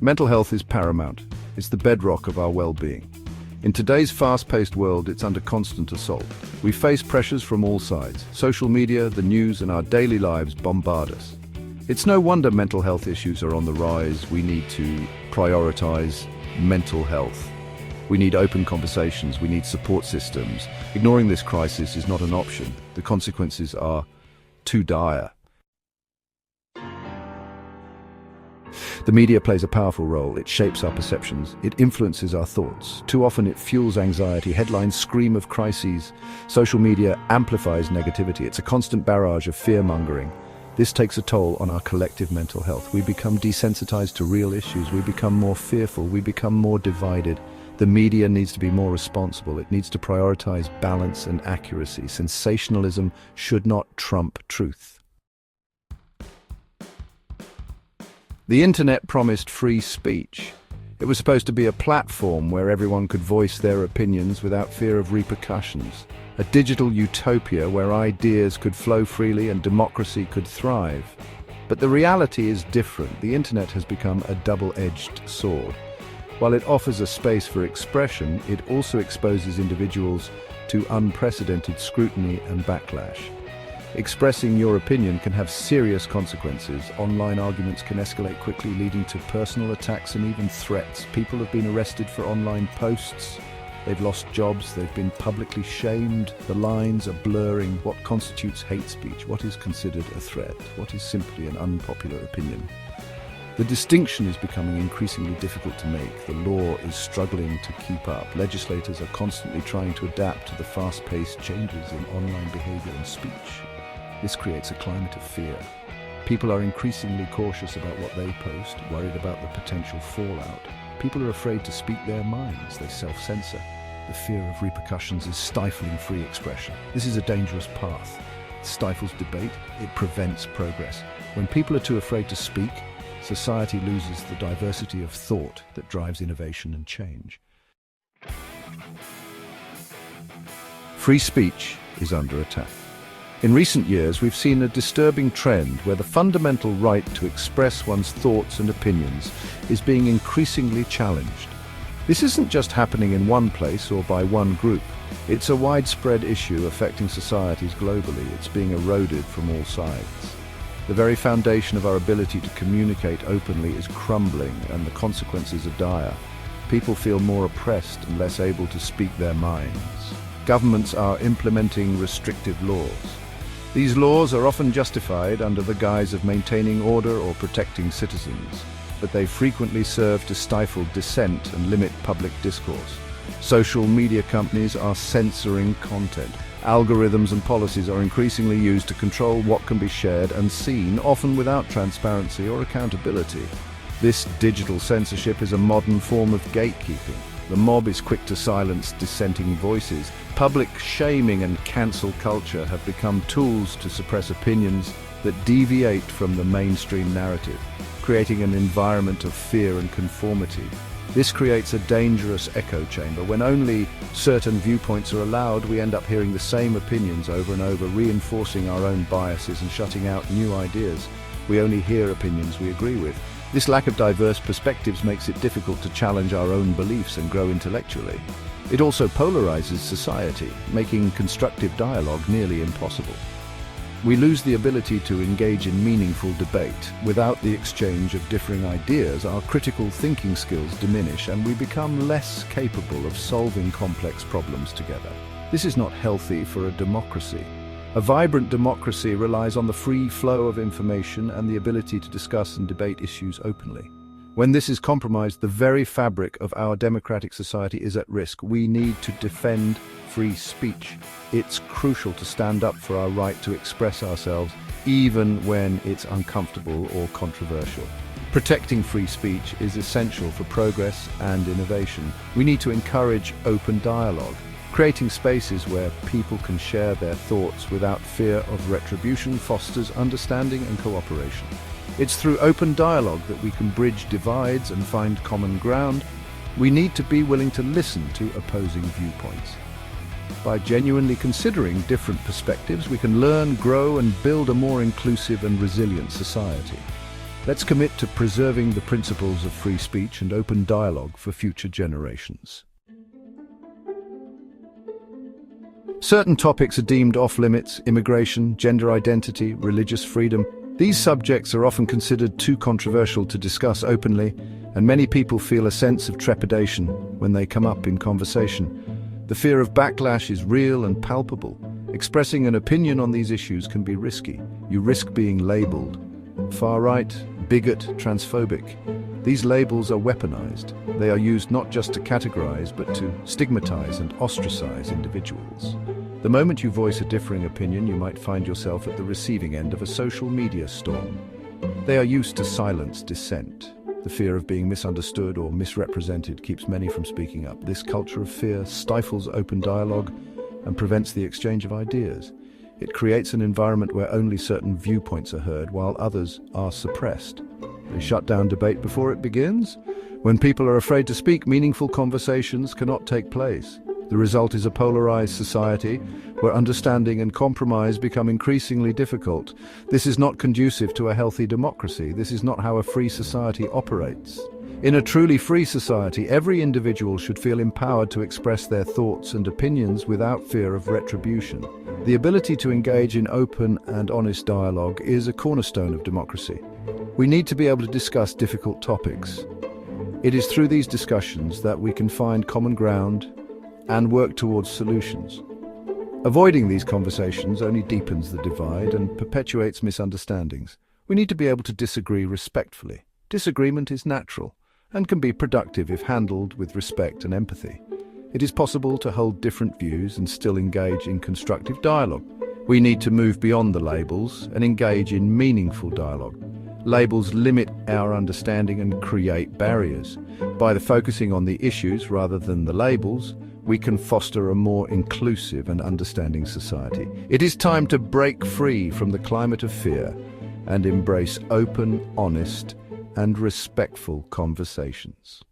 Mental health is paramount. It's the bedrock of our well-being. In today's fast-paced world, it's under constant assault. We face pressures from all sides. Social media, the news, and our daily lives bombard us. It's no wonder mental health issues are on the rise. We need to prioritize mental health. We need open conversations. We need support systems. Ignoring this crisis is not an option. The consequences are too dire. The media plays a powerful role. It shapes our perceptions. It influences our thoughts. Too often it fuels anxiety. Headlines scream of crises. Social media amplifies negativity. It's a constant barrage of fear-mongering. This takes a toll on our collective mental health. We become desensitized to real issues. We become more fearful. We become more divided. The media needs to be more responsible. It needs to prioritize balance and accuracy. Sensationalism should not trump truth. The internet promised free speech. It was supposed to be a platform where everyone could voice their opinions without fear of repercussions. A digital utopia where ideas could flow freely and democracy could thrive. But the reality is different. The internet has become a double-edged sword. While it offers a space for expression, it also exposes individuals to unprecedented scrutiny and backlash. Expressing your opinion can have serious consequences. Online arguments can escalate quickly, leading to personal attacks and even threats. People have been arrested for online posts. They've lost jobs. They've been publicly shamed. The lines are blurring. What constitutes hate speech? What is considered a threat? What is simply an unpopular opinion? The distinction is becoming increasingly difficult to make. The law is struggling to keep up. Legislators are constantly trying to adapt to the fast-paced changes in online behavior and speech. This creates a climate of fear. People are increasingly cautious about what they post, worried about the potential fallout. People are afraid to speak their minds. They self-censor. The fear of repercussions is stifling free expression. This is a dangerous path. It stifles debate. It prevents progress. When people are too afraid to speak, society loses the diversity of thought that drives innovation and change. Free speech is under attack. In recent years, we've seen a disturbing trend where the fundamental right to express one's thoughts and opinions is being increasingly challenged. This isn't just happening in one place or by one group. It's a widespread issue affecting societies globally. It's being eroded from all sides. The very foundation of our ability to communicate openly is crumbling, and the consequences are dire. People feel more oppressed and less able to speak their minds. Governments are implementing restrictive laws. These laws are often justified under the guise of maintaining order or protecting citizens, but they frequently serve to stifle dissent and limit public discourse. Social media companies are censoring content. Algorithms and policies are increasingly used to control what can be shared and seen, often without transparency or accountability. This digital censorship is a modern form of gatekeeping. The mob is quick to silence dissenting voices. Public shaming and cancel culture have become tools to suppress opinions that deviate from the mainstream narrative, creating an environment of fear and conformity. This creates a dangerous echo chamber. When only certain viewpoints are allowed, we end up hearing the same opinions over and over, reinforcing our own biases and shutting out new ideas. We only hear opinions we agree with. This lack of diverse perspectives makes it difficult to challenge our own beliefs and grow intellectually. It also polarizes society, making constructive dialogue nearly impossible. We lose the ability to engage in meaningful debate. Without the exchange of differing ideas, our critical thinking skills diminish and we become less capable of solving complex problems together. This is not healthy for a democracy. A vibrant democracy relies on the free flow of information and the ability to discuss and debate issues openly. When this is compromised, the very fabric of our democratic society is at risk. We need to defend free speech. It's crucial to stand up for our right to express ourselves, even when it's uncomfortable or controversial. Protecting free speech is essential for progress and innovation. We need to encourage open dialogue, creating spaces where people can share their thoughts without fear of retribution fosters understanding and cooperation. It's through open dialogue that we can bridge divides and find common ground. We need to be willing to listen to opposing viewpoints. By genuinely considering different perspectives, we can learn, grow, and build a more inclusive and resilient society. Let's commit to preserving the principles of free speech and open dialogue for future generations. Certain topics are deemed off-limits: immigration, gender identity, religious freedom. These subjects are often considered too controversial to discuss openly, and many people feel a sense of trepidation when they come up in conversation. The fear of backlash is real and palpable. Expressing an opinion on these issues can be risky. You risk being labeled far-right, bigot, transphobic. These labels are weaponized. They are used not just to categorize, but to stigmatize and ostracize individuals. The moment you voice a differing opinion, you might find yourself at the receiving end of a social media storm. They are used to silence dissent. The fear of being misunderstood or misrepresented keeps many from speaking up. This culture of fear stifles open dialogue and prevents the exchange of ideas. It creates an environment where only certain viewpoints are heard while others are suppressed. They shut down debate before it begins. When people are afraid to speak, meaningful conversations cannot take place. The result is a polarized society where understanding and compromise become increasingly difficult. This is not conducive to a healthy democracy. This is not how a free society operates. In a truly free society, every individual should feel empowered to express their thoughts and opinions without fear of retribution. The ability to engage in open and honest dialogue is a cornerstone of democracy. We need to be able to discuss difficult topics. It is through these discussions that we can find common ground and work towards solutions. Avoiding these conversations only deepens the divide and perpetuates misunderstandings. We need to be able to disagree respectfully. Disagreement is natural and can be productive if handled with respect and empathy. It is possible to hold different views and still engage in constructive dialogue. We need to move beyond the labels and engage in meaningful dialogue. Labels limit our understanding and create barriers. By focusing on the issues rather than the labels, we can foster a more inclusive and understanding society. It is time to break free from the climate of fear and embrace open, honest, and respectful conversations.